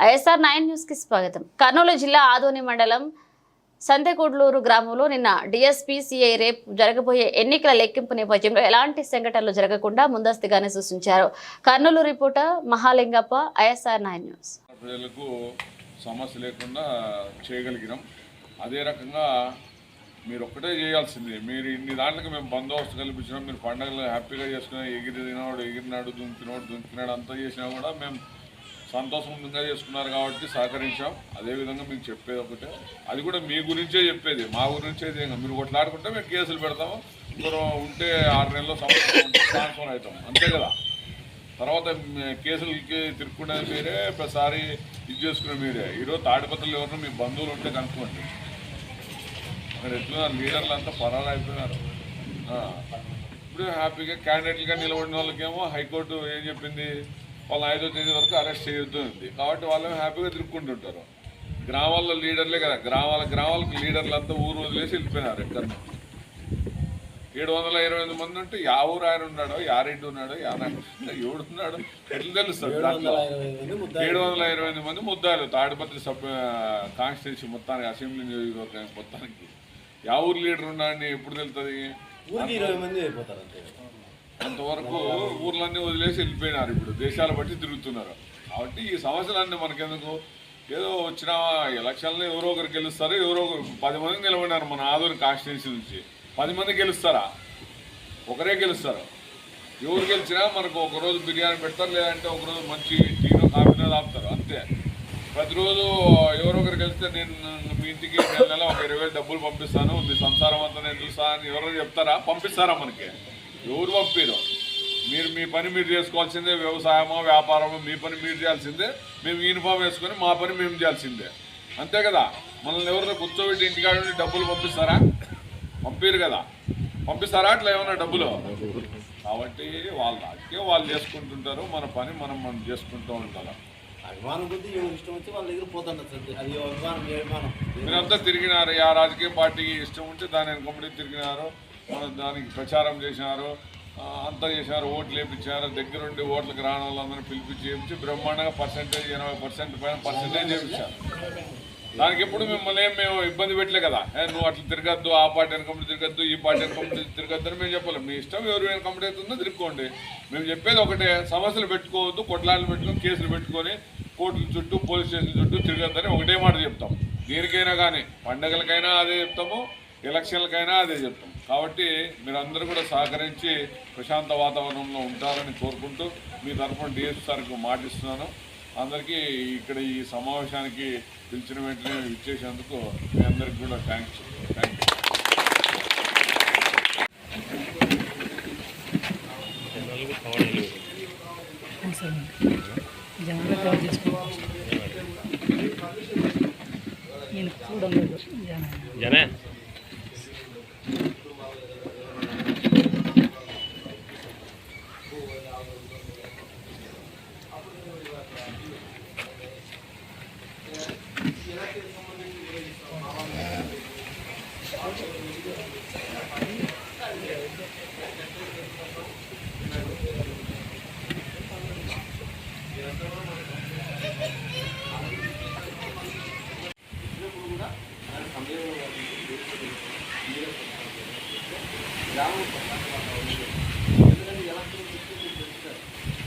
ISR9 news కి స్వాగతం. కర్నూలు జిల్లా ఆదోని మండలం సంతెకుడ్లూరు గ్రామంలో నిన్న DSP CI రేపు జరగబోయే ఎన్నికల లెక్కింపు నేపథ్యంలో ఎలాంటి సంఘటనలు జరగకుండా ముందస్తుగానే సూచించారు. Kurnool reporter Mahalingappa, ISR9 news. ప్రజలకు సమస్య లేకుండా చేయగలిగినాం. అదే రకంగా మీరు ఒక్కటే చేయాల్సిందే. మీరు ఇన్ని దాంట్లకి మేము బందోబస్తు కల్పించినాం. మీరు పండుగలు హ్యాపీగా చేసుకుని ఎగిరినాడు ఎగిరినాడు దుంకినాడు అంతా చేసినా కూడా మేము సంతోషంగా చేసుకున్నారు కాబట్టి సహకరించాం. అదేవిధంగా మీకు చెప్పేది ఒకటే, అది కూడా మీ గురించే చెప్పేది, మా గురించే. మీరు కొట్లాడుకుంటే మేము కేసులు పెడతాము. ఇంకొక ఉంటే 6 నెలల్లో ట్రాన్స్ఫర్ అవుతాం, అంతే కదా. తర్వాత కేసులకి తిరుక్కునేది మీరే, ప్రతిసారి ఇది చేసుకునే మీరే. ఈరోజు తాడిపత్రులు ఎవరినో మీ బంధువులు ఉంటే కనుక్కోండి. అక్కడ ఎట్లా లీడర్లు అంతా పరాలు అయిపోయినారు. ఇప్పుడు హ్యాపీగా క్యాండిడేట్లుగా నిలబడిన వాళ్ళకేమో హైకోర్టు ఏం చెప్పింది, వాళ్ళ 5వ తేదీ వరకు అరెస్ట్ చేయొద్దు ఉంది. కాబట్టి వాళ్ళు హ్యాపీగా తిరుక్కుంటుంటారు. గ్రామాల్లో లీడర్లే కదా, గ్రామాలకు లీడర్లు అంతా ఊరు వదిలేసి వెళ్ళిపోయినారు. ఎక్కడ 728 మంది ఉంటే యా ఊరు ఆయన ఉన్నాడో, యారెడ్డి ఉన్నాడో, ఎవడున్నాడో ఎట్లా తెలుస్తుంది. దాంట్లో 728 మంది ముద్దాలు తాడిపత్రి కాన్స్టిట్యూన్సీ మొత్తానికి, అసెంబ్లీ నియోజకవర్గం మొత్తానికి. యా ఊరు లీడర్ ఉన్నాడని ఎప్పుడు తెలుస్తుంది? అంతవరకు ఊర్లన్నీ వదిలేసి వెళ్ళిపోయినారు. ఇప్పుడు దేశాలు బట్టి తిరుగుతున్నారు. కాబట్టి ఈ సమస్యలన్నీ మనకెందుకు, ఏదో వచ్చిన ఎలక్షన్లో ఎవరో ఒకరు గెలుస్తారు, ఎవరో ఒకరు 10 మంది నిలబడినారు మన ఆదూరు కాన్స్టిట్యూన్సీ నుంచి. 10 మంది గెలుస్తారా? ఒకరే గెలుస్తారు. ఎవరు గెలిచినా మనకు ఒకరోజు బిర్యానీ పెడతారు, లేదంటే ఒకరోజు మంచి టీనో కాఫీనో తాపుతారు, అంతే. ప్రతిరోజు ఎవరో ఒకరు గెలిస్తే నేను మీ ఇంటికి నెల ఒక 20,000 డబ్బులు పంపిస్తాను, మీ సంసారం అంతా నేను చూస్తాను అని ఎవరో చెప్తారా? పంపిస్తారా? మనకి ఎవరు పంపిరు? మీరు మీ పని మీరు చేసుకోవాల్సిందే. వ్యవసాయమో వ్యాపారమో మీ పని మీరు చేయాల్సిందే. మేము యూనిఫామ్ వేసుకొని మా పని మేము చేయాల్సిందే, అంతే కదా. మనల్ని ఎవరితో కూర్చోబెట్టి ఇంటికాడ నుండి డబ్బులు పంపిస్తారా? పంపిరు కదా. పంపిస్తారా అట్లా ఏమన్నా డబ్బులు? కాబట్టి వాళ్ళు అట్టే వాళ్ళు చేసుకుంటుంటారు. మన పని మనం చేసుకుంటూ ఉంటారు. మీరంతా తిరిగినారు, ఆ రాజకీయ పార్టీకి ఇష్టం ఉంటే దాని వెనకబడి తిరిగినారు, దానికి ప్రచారం చేసినారు, అంతా చేసినారు, ఓట్లు వేయించారు. దగ్గరుండి ఓట్లకు రాని వాళ్ళందరినీ పిలిపించి చేయించి బ్రహ్మాండంగా 80% పైన పర్సెంటేజ్ చేయించారు. దానికి ఎప్పుడు మిమ్మల్ని మేము ఇబ్బంది పెట్టలే కదా. నువ్వు అట్లా తిరగద్దు, ఆ పార్టీ వెనకబడి తిరగద్దు, ఈ పార్టీ వెనకబడి తిరగద్దు అని మేము చెప్పలేము. మీ ఇష్టం, ఎవరు వెనకబడి అవుతుందో తిరుక్కోండి. మేము చెప్పేది ఒకటే, సమస్యలు పెట్టుకోవద్దు, కొట్లాటలు పెట్టుకొని కేసులు పెట్టుకొని కోర్టుల చుట్టూ పోలీస్ స్టేషన్ చుట్టూ తిరగద్దని ఒకటే మాట చెప్తాం. దేనికైనా కానీ, పండగలకైనా అదే చెప్తాము, ఎలక్షన్లకైనా అదే చెప్తాం. కాబట్టి మీరందరూ కూడా సహకరించి ప్రశాంత వాతావరణంలో ఉంటారని కోరుకుంటూ మీ తరఫున DSP సార్కు మాటిస్తున్నాను. అందరికీ ఇక్కడ ఈ సమావేశానికి పిలిచిన వెంటనే ఇచ్చేసేందుకు మీ అందరికీ కూడా థ్యాంక్స్. జనే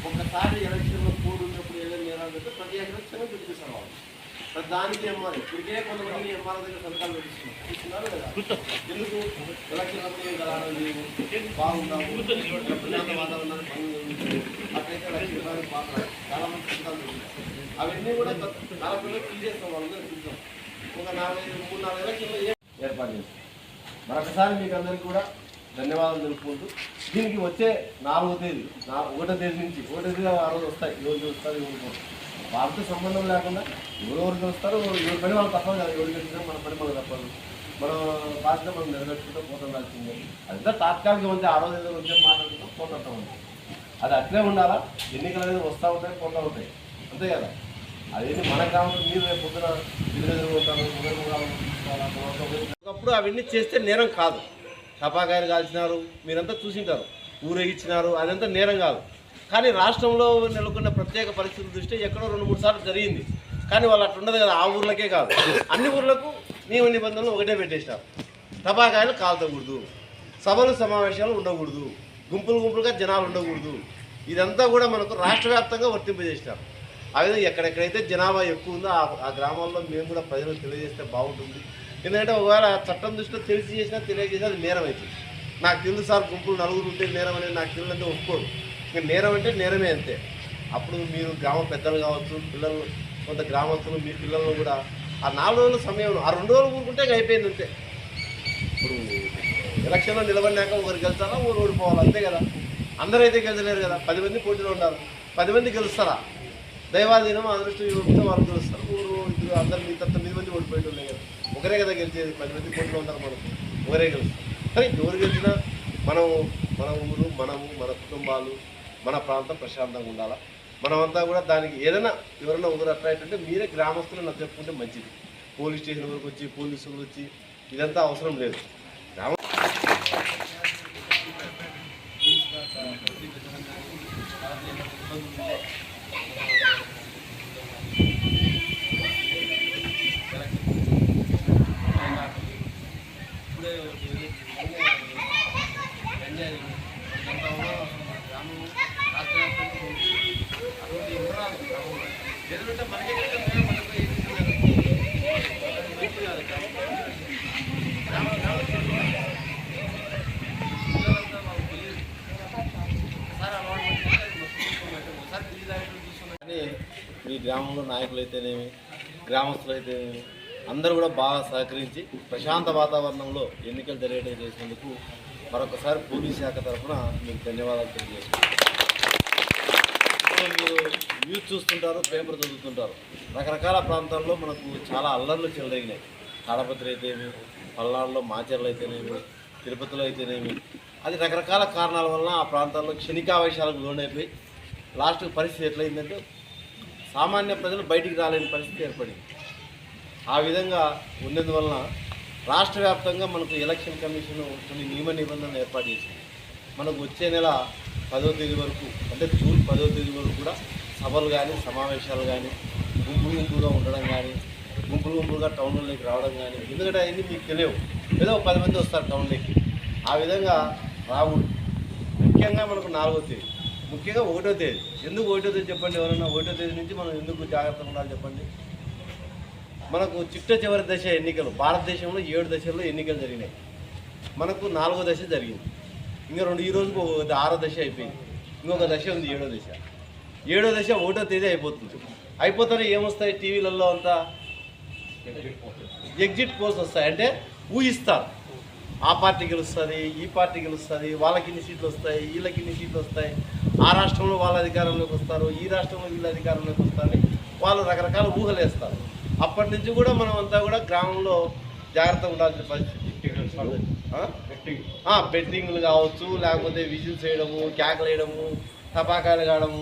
ఒకసారి ఎలక్షన్లో కోడ్ ఉన్నప్పుడు ఏదైనా నేరాలు పెడితే ప్రతి ఎలక్షన్ పిలిపిస్తారు వాళ్ళు. దానికి ఎంఆర్ ఇప్పటికే కొంతమంది ఎంఆర్ దగ్గర సంతకాలు పెట్టిస్తున్నారు కదా. ఎందుకు ఎలక్షన్ అప్పుడు బాగుంటాము, ప్రశాంత వాతావరణాన్ని అట్లయితే ఎలక్షన్ పాత్ర చాలా మంది సంతకాలు పెట్టిస్తారు. అవన్నీ కూడా చాలా పిల్లలు ఫిల్ చేస్తాం, వాళ్ళందరూ చూద్దాం. ఒక 3-4 ఎలక్షన్లో ఏర్పాటు చేస్తాం. మరొకసారి మీకు అందరికీ కూడా ధన్యవాదాలు తెలుపుకుంటూ, దీనికి వచ్చే 4వ తేదీ 1వ తేదీ నుంచి 1వ తేదీ ఆ రోజు వస్తాయి. ఎవరు వస్తారు, ఎవరు వాళ్ళతో సంబంధం లేకుండా ఎవరెవరికి వస్తారు, ఎవరి పని వాళ్ళు తప్పదు కదా. ఎవరికి వచ్చినా మన పని మనకు తప్పదు. మనం బాధ్యత మనం నెరవేర్చుకుంటూ పోతాం రాల్సిందే. అదంతా తాత్కాలికం ఉంటే ఆ రోజు ఏదో వచ్చే మాట్లాడుకుంటాం పోతుంటాం ఉంది. అది అట్లే ఉండాలా. ఎన్నికలు అనేది వస్తూ ఉంటాయి, పోతూ ఉంటాయి, అంతే కదా. అదేంటి మన గ్రామంలో మీరు రేపు పొద్దున ఉంటారు, ఒకప్పుడు అవన్నీ చేస్తే నేరం కాదు. టపాకాయలు కాల్చినారు, మీరంతా చూసింటారు, ఊరేగించినారు, అదంతా నేరం కాదు. కానీ రాష్ట్రంలో నెలకొన్న ప్రత్యేక పరిస్థితుల దృష్ట్యా ఎక్కడో 2-3 సార్లు జరిగింది. కానీ వాళ్ళు అట్లా ఉండదు కదా, ఆ ఊర్లకే కాదు అన్ని ఊర్లకు నియమ నిబంధనలు ఒకటే పెట్టేసినారు. టపాకాయలు కాల్చకూడదు, సభలు సమావేశాలు ఉండకూడదు, గుంపులుగా జనాలు ఉండకూడదు. ఇదంతా కూడా మనకు రాష్ట్ర వ్యాప్తంగా వర్తింపజేసినారు. ఆ విధంగా ఎక్కడెక్కడైతే జనాభా ఎక్కువ ఉందో ఆ గ్రామాల్లో మేము కూడా ప్రజలకు తెలియజేస్తే బాగుంటుంది. ఎందుకంటే ఒకవేళ చట్టం దృష్టిలో తెలిసి చేసినా తెలియజేసినా అది నేరం అవుతుంది. నాకు తెలుసు సార్ గుంపులు నలుగురు ఉంటే నేరం అనేది నాకు తెలియదంటే ఒప్పుకోరు. ఇంకా నేరం అంటే నేరమే అంతే. అప్పుడు మీరు గ్రామ పెద్దలు కావచ్చు, పిల్లలు కొంత గ్రామస్తులు మీ పిల్లలను కూడా ఆ 4 రోజుల సమయంలో ఆ 2 రోజులు ఊరుకుంటే ఇక అయిపోయింది అంతే. ఇప్పుడు ఎలక్షన్లో నిలబడినాక ఒకరు గెలుస్తారా ఒకరు ఓడిపోవాలి అంతే కదా. అందరూ అయితే గెలిచలేరు కదా, 10 మంది పోటీలో ఉండాలి. 10 మంది గెలుస్తారా? దైవాధీనం అదృష్టం ఇవ్వకుండా వాళ్ళు గెలుస్తారు. ఊరు ఇద్దరు అందరు మీ 9 మంది ఓడిపోయేటోళ్ళే కదా, ఒకరే కదా గెలిచేది. 10 మంది పోటీలో ఉంటారు, మనకు ఒకరే గెలుస్తారు. కానీ ఎవరు గెలిచినా మన ఊరు మనము మన కుటుంబాలు మన ప్రాంతం ప్రశాంతంగా ఉండాలా. మనమంతా కూడా దానికి ఏదైనా ఎవరైనా ఒకరు అట్రాక్ట్ అంటే మీరే గ్రామస్తులు నాకు చెప్పుకుంటే మంచిది. పోలీస్ స్టేషన్ వరకు వచ్చి పోలీసులు వచ్చి ఇదంతా అవసరం లేదు. మీ గ్రామంలో నాయకులు అయితేనేమి గ్రామస్తులు అయితేనేమి అందరూ కూడా బాగా సహకరించి ప్రశాంత వాతావరణంలో ఎన్నికలు జరిగేటట్టు చేసినందుకు మరొకసారి పోలీస్ శాఖ తరఫున మీకు ధన్యవాదాలు తెలియజేస్తున్నాను. మీరు న్యూస్ చూస్తుంటారు, పేపర్ చదువుతుంటారు. రకరకాల ప్రాంతాల్లో మనకు చాలా అల్లర్లు చెలరేగినాయి. తాడపత్రి అయితేనేమి, పల్నాడులో మాచర్లు అయితేనేమి, తిరుపతిలో అయితేనేమి, అది రకరకాల కారణాల వలన ఆ ప్రాంతాల్లో క్షణికావేశాలకు లోనైపోయి లాస్ట్ పరిస్థితి ఎట్లయిందంటే సామాన్య ప్రజలు బయటికి రాలేని పరిస్థితి ఏర్పడింది. ఆ విధంగా ఉన్నందువలన రాష్ట్ర వ్యాప్తంగా మనకు ఎలక్షన్ కమిషన్ కొన్ని నియమ నిబంధనలు ఏర్పాటు చేసింది. మనకు వచ్చే నెల 10వ తేదీ వరకు, అంటే జూన్ 10వ తేదీ వరకు కూడా సభలు కానీ సమావేశాలు కానీ గుంపులుగా ఉండడం కానీ గుంపులుగా టౌన్లోకి రావడం కానీ, ఎందుకంటే అవన్నీ మీకు తెలియవు. ఏదో 10 మంది వస్తారు టౌన్లోకి. ఆ విధంగా రావుడు ముఖ్యంగా మనకు 4వ తేదీ, ముఖ్యంగా 1వ తేదీ. ఎందుకు 1వ తేదీ చెప్పండి? ఎవరన్నా 1వ తేదీ నుంచి మనం ఎందుకు జాగ్రత్తగా ఉండాలి చెప్పండి? మనకు చివరి దశ ఎన్నికలు. భారతదేశంలో 7 దశల్లో ఎన్నికలు జరిగినాయి. మనకు 4వ దశ జరిగింది. ఇంకా ఈ రోజుకు 6వ దశ అయిపోయింది. ఇంకొక దశ ఉంది, 7వ దశ. 7వ దశ 1వ తేదీ అయిపోతుంది. అయిపోతానే ఏమొస్తాయి టీవీలలో అంతా ఎగ్జిట్ పోల్స్ వస్తాయి. అంటే ఊహిస్తారు, ఆ పార్టీ గెలుస్తుంది, ఈ పార్టీ గెలుస్తుంది, వాళ్ళకి ఇన్ని సీట్లు వస్తాయి, వీళ్ళకి ఇన్ని సీట్లు వస్తాయి, ఆ రాష్ట్రంలో వాళ్ళ అధికారంలోకి వస్తారు, ఈ రాష్ట్రంలో వీళ్ళ అధికారంలోకి వస్తారు, వాళ్ళు రకరకాల ఊహలు వేస్తారు. అప్పటి నుంచి కూడా మనం అంతా కూడా గ్రామంలో జాగ్రత్తగా ఉండాల్సిన పరిస్థితి. బెట్టింగ్లు కావచ్చు, లేకపోతే విజిల్స్ వేయడము, కేకలు వేయడము, టపాకాయలు కావడము,